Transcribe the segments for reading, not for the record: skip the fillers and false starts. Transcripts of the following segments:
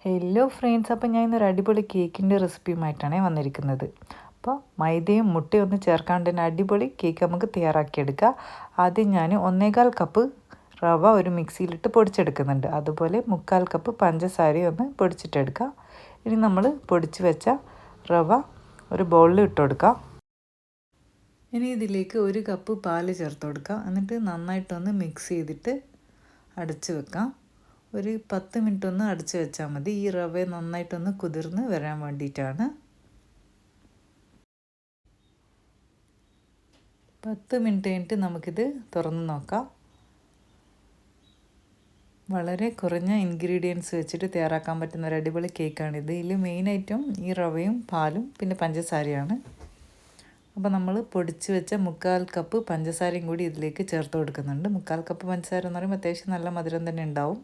Hello friends, അപ്പോൾ ഞാൻ ഇന്നൊരു അടിപൊളി കേക്കിൻ്റെ റെസിപ്പിയുമായിട്ടാണ് വന്നിരിക്കുന്നത്. അപ്പോൾ മൈദയും മുട്ടയും ഒന്നും ചേർക്കാണ്ട് തന്നെ അടിപൊളി കേക്ക് നമുക്ക് തയ്യാറാക്കിയെടുക്കാം. ആദ്യം ഞാൻ 1/4 കപ്പ് റവ ഒരു മിക്സിയിലിട്ട് പൊടിച്ചെടുക്കുന്നുണ്ട്. അതുപോലെ 1/4 കപ്പ് പഞ്ചസാരയും ഒന്ന് പൊടിച്ചിട്ടെടുക്കാം. ഇനി നമ്മൾ പൊടിച്ച് വെച്ച റവ ഒരു ബൗളിൽ ഇട്ട് കൊടുക്കാം. ഇനി ഇതിലേക്ക് 1 കപ്പ് പാല് ചേർത്ത് കൊടുക്കാം. എന്നിട്ട് നന്നായിട്ടൊന്ന് മിക്സ് ചെയ്തിട്ട് അടച്ച് വെക്കാം. ഒരു 10 മിനിറ്റ് ഒന്ന് അടച്ച് വെച്ചാൽ മതി. ഈ റവ നന്നായിട്ടൊന്ന് കുതിർന്ന് വരാൻ വേണ്ടിയിട്ടാണ്. 10 മിനിറ്റ് കഴിഞ്ഞിട്ട് നമുക്കിത് തുറന്ന് നോക്കാം. വളരെ കുറഞ്ഞ ഇൻഗ്രീഡിയൻസ് വെച്ചിട്ട് തയ്യാറാക്കാൻ പറ്റുന്ന ഒരു അടിപൊളി കേക്കാണിത്. ഇതിൽ മെയിൻ ഐറ്റം ഈ റവയും പാലും പിന്നെ പഞ്ചസാരയാണ്. അപ്പോൾ നമ്മൾ പൊടിച്ച് വെച്ച 1/4 കപ്പ് പഞ്ചസാരയും കൂടി ഇതിലേക്ക് ചേർത്ത് കൊടുക്കുന്നുണ്ട്. 1/4 കപ്പ് പഞ്ചസാര എന്ന് പറയുമ്പോൾ അത്യാവശ്യം നല്ല മധുരം തന്നെ ഉണ്ടാവും.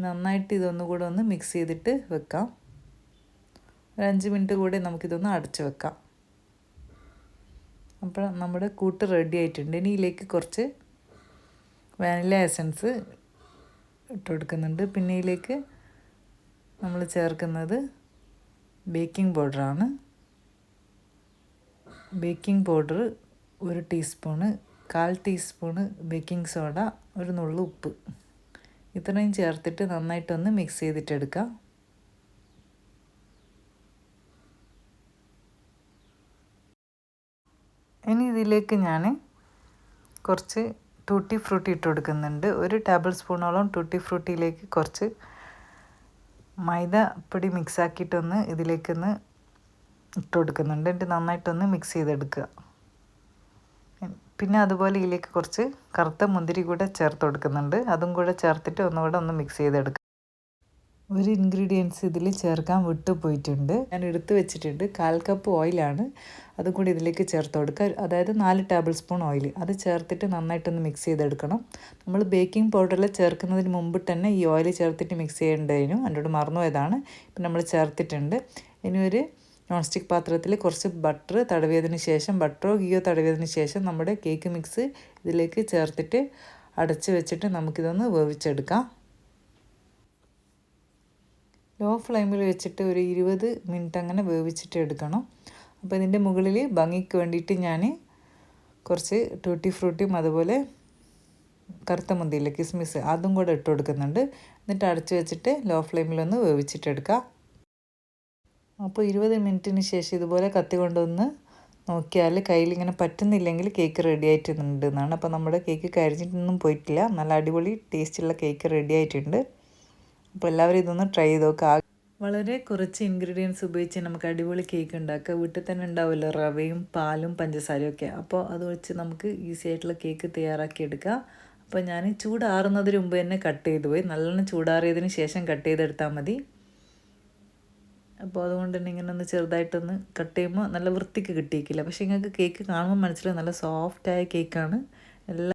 നന്നായിട്ട് ഇതൊന്നുകൂടെ ഒന്ന് മിക്സ് ചെയ്തിട്ട് വെക്കാം. ഒരു 5 മിനിറ്റ് കൂടെ നമുക്കിതൊന്ന് അടച്ച് വെക്കാം. അപ്പോൾ നമ്മുടെ കൂട്ട് റെഡി ആയിട്ടുണ്ട്. ഇനി ഇതിലേക്ക് കുറച്ച് വാനില എസൻസ് ഇട്ട് കൊടുക്കുന്നുണ്ട്. പിന്നെ ഇതിലേക്ക് നമ്മൾ ചേർക്കുന്നത് ബേക്കിംഗ് പൗഡറാണ്. Baking powder 1 teaspoon, 1/4 teaspoon baking soda, ഒരു നുള്ളു ഉപ്പ്, ഇത്രയും ചേർത്തിട്ട് നന്നായിട്ടൊന്ന് മിക്സ് ചെയ്തിട്ടെടുക്കാം. ഇനി ഇതിലേക്ക് ഞാൻ കുറച്ച് ടൂട്ടി ഫ്രൂട്ടി ഇട്ട് കൊടുക്കുന്നുണ്ട്. 1 ടേബിൾ സ്പൂണോളം ടൂട്ടി ഫ്രൂട്ടിയിലേക്ക് കുറച്ച് മൈദ പൊടി മിക്സാക്കിയിട്ടൊന്ന് ഇതിലേക്കൊന്ന് ഇട്ട് കൊടുക്കുന്നുണ്ട്. എന്നിട്ട് നന്നായിട്ടൊന്ന് മിക്സ് ചെയ്തെടുക്കുക. പിന്നെ അതുപോലെ ഇതിലേക്ക് കുറച്ച് കറുത്ത മുന്തിരി കൂടെ ചേർത്ത് കൊടുക്കുന്നുണ്ട്. അതും കൂടെ ചേർത്തിട്ട് ഒന്നുകൂടെ ഒന്ന് മിക്സ് ചെയ്തെടുക്കുക. ഒരു ഇൻഗ്രീഡിയൻസ് ഇതിൽ ചേർക്കാൻ വിട്ടു പോയിട്ടുണ്ട്. ഞാൻ എടുത്ത് വെച്ചിട്ടുണ്ട്. 1/4 കപ്പ് ഓയിലാണ്. അതും കൂടി ഇതിലേക്ക് ചേർത്ത് കൊടുക്കുക. അതായത് 4 ടേബിൾ സ്പൂൺ ഓയിൽ. അത് ചേർത്തിട്ട് നന്നായിട്ടൊന്ന് മിക്സ് ചെയ്തെടുക്കണം. നമ്മൾ ബേക്കിംഗ് പൗഡറിൽ ചേർക്കുന്നതിന് മുമ്പ് തന്നെ ഈ ഓയിൽ ചേർത്തിട്ട് മിക്സ് ചെയ്യേണ്ടതിനും എന്നോട് മറന്നുപോയതാണ്. ഇപ്പം നമ്മൾ ചേർത്തിട്ടുണ്ട്. ഇനി ഒരു നോൺ സ്റ്റിക്ക് പാത്രത്തിൽ കുറച്ച് ബട്ടർ തടവിയതിന് ശേഷം, ബട്ടറോ ഗീയോ തടവിയതിന് ശേഷം നമ്മുടെ കേക്ക് മിക്സ് ഇതിലേക്ക് ചേർത്തിട്ട് അടച്ച് വെച്ചിട്ട് നമുക്കിതൊന്ന് വേവിച്ചെടുക്കാം. ലോ ഫ്ലെയിമിൽ വെച്ചിട്ട് ഒരു 20 മിനിറ്റ് അങ്ങനെ വേവിച്ചിട്ട് എടുക്കണം. അപ്പോൾ ഇതിൻ്റെ മുകളിൽ ഭംഗിക്ക് വേണ്ടിയിട്ട് ഞാൻ കുറച്ച് ടൂട്ടി ഫ്രൂട്ടിയും അതുപോലെ കറുത്ത മുന്തിരിയില്ലേ കിസ്മിസ്, അതും കൂടെ ഇട്ട് കൊടുക്കുന്നുണ്ട്. എന്നിട്ട് അടച്ച് വെച്ചിട്ട് ലോ ഫ്ലെയിമിലൊന്ന് വേവിച്ചിട്ടെടുക്കാം. അപ്പോൾ 20 മിനിറ്റിന് ശേഷം ഇതുപോലെ കത്തി കൊണ്ടൊന്ന് നോക്കിയാൽ കയ്യിൽ ഇങ്ങനെ പറ്റുന്നില്ലെങ്കിൽ കേക്ക് റെഡി ആയിട്ടുണ്ട് എന്നാണ്. അപ്പോൾ നമ്മുടെ കേക്ക് കരിഞ്ഞിട്ടൊന്നും പോയിട്ടില്ല. നല്ല അടിപൊളി ടേസ്റ്റുള്ള കേക്ക് റെഡി ആയിട്ടുണ്ട്. അപ്പോൾ എല്ലാവരും ഇതൊന്ന് ട്രൈ ചെയ്ത് നോക്കുക. വളരെ കുറച്ച് ഇൻഗ്രീഡിയൻസ് ഉപയോഗിച്ച് നമുക്ക് അടിപൊളി കേക്ക് ഉണ്ടാക്കുക. വീട്ടിൽ തന്നെ ഉണ്ടാവുമല്ലോ റവയും പാലും പഞ്ചസാരയും ഒക്കെ. അപ്പോൾ അത് വെച്ച് നമുക്ക് ഈസി ആയിട്ടുള്ള കേക്ക് തയ്യാറാക്കിയെടുക്കാം. അപ്പോൾ ഞാൻ ചൂടാറുന്നതിന് മുമ്പ് തന്നെ കട്ട് ചെയ്ത് പോയി. നല്ലോണം ചൂടാറിയതിന് ശേഷം കട്ട് ചെയ്തെടുത്താൽ മതി. അപ്പോൾ അതുകൊണ്ട് തന്നെ ഇങ്ങനെ ഒന്ന് ചെറുതായിട്ടൊന്ന് കട്ട് ചെയ്യുമ്പോൾ നല്ല വൃത്തിക്ക് കിട്ടിയിട്ടില്ല. പക്ഷേ നിങ്ങൾക്ക് കേക്ക് കാണുമ്പോൾ മനസ്സിലാവും നല്ല സോഫ്റ്റായ കേക്കാണ്.